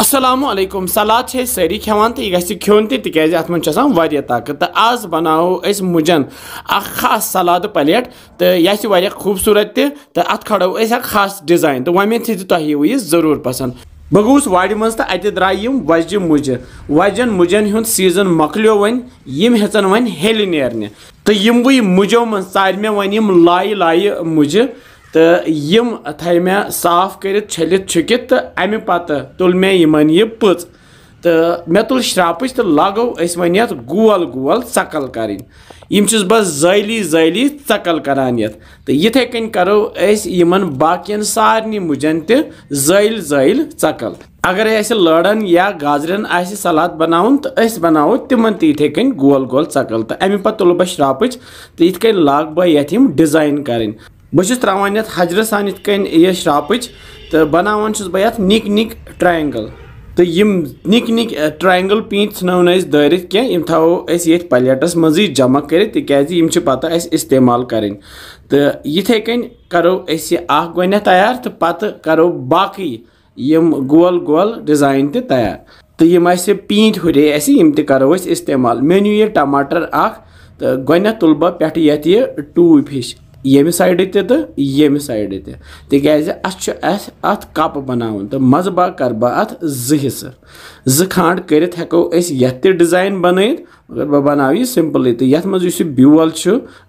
अस्सलामु अलैकुम सलाद छे सारी खेवान तो यह खेन तिज अत मन ताकत तो आज बनाओ अस मुजन खास सलाद प्लेट तो यह खूबसूरत तो अत खड़ो खास डिजाइन तो वह तुह यह जरूर पसंद बह गोस वाड़ मज तो अत द्राय वजि मुज वजन मुजन हुंद सीजन मकलियो वन यम हेचन वन हेल नेरने तो यम बह मुजो मन सार मे वन लाय लाय मुज तो यम थे मे साफ कर छलित छुकित तो अमे पत तुल मे यमन यह पच तो मे तुल श्रापच तो लागो वन ये गोल गोल चकल करें बह जैली जैली चकल करान ये तो यथे कन करो यमन बाकियन सारनी मुजन तैल जैल चकल अगर लड़न या गाजरन सलाद बनाउन तो बनाओ तिमन तथे कन गोल गोल चकल तो अमे पत तुल बह श्रापच तो ये कन लाग बह ये डिजाइन करें बस त्रावान हजर सान ये श्रापच तो बनावान बह निक निक ट्रायंगल तो यम निक निक ट्रायंगल पीत नो दारित कह थो ये प्लेटस मजी जमा कर तिज पता इस्तेमाल करें तो ये कन करो गो तैयार तो पत करो बाकी यम गोल गोल डिजाइन तैयार तो यम पीत हुरे करो इस्तेमाल मे नु ये टमाटर तो गो तुल बह पे ये टूब हिश ये साइड तो ये साइड तिज अत कप बनावन तो मज बाग कर बह अत ज खांड कर हेको ये डिजाइन बन मगर बह बना यह सिंपल तो ये मज ब्यूल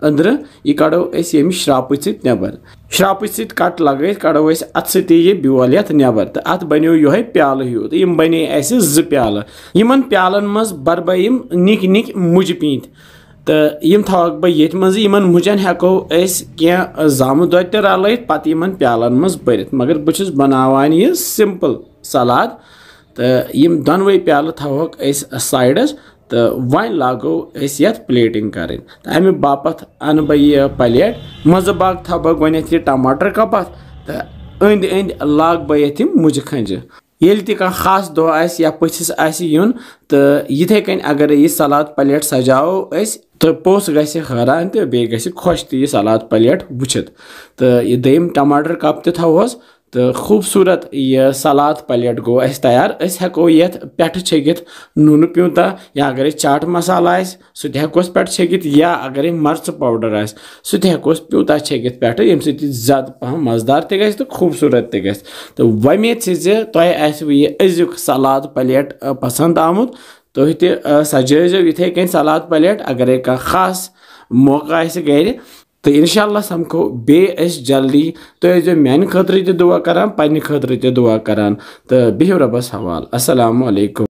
अंदर यह कड़ो ये श्रापच नबर श्रापच सत कट लगे कड़ो अत सह ब्यूल ये नबर तो अत बनो ये प्याल हूँ तो यम बने ज प्याल इन प्यालन मज बर बह निक निक मुज पीत तो यम थवक बह ये मज मुजन हेको कह जामु दो रल पत प्यालन मज भरित मगर बहुत बनावान यह सिंपल सलाद तो यम दोनवे प्याल थवक साइडस तो वन लागो ये प्लेटिंग करें तो अमे बापत अन बह यह प्लेट मज बाग थव बह गो टमाटर कपत तो अंद अंद लाग बह ये मुज खंज येल कह खास दह या पथिस यून तो ये कन अगर यह सलाद प्लेट सजाओ तो पोस गरान तो बे ग खुश तो यह सलाद प्लेट वुचित तो यह दम टमाटर कप थोस तो खूबसूरत यह सलाद प्लेट गो तैयार हेको ये पे छकित नून प्यूता या अगर चाट मसाला सह हेकोस पे छकित या अगर मर्च पाउडर सह हेकोस प्यूता छकित पे यम ज्यादा पहम मजेदार तक तो खूबसूरत तक तो वमेद तुह यह अजुक सलाद प्लेट पसंद आमुत तुह सजो ये कन सलाद प्लेट अगर कह खास मौका गर तो इंशाल्लाह समखो बे जल्दी तो मान खतर दुआ करान पन्ने खतर दुआ करान तो बिहु रबस हवाल अस्सलामु अलैकुम।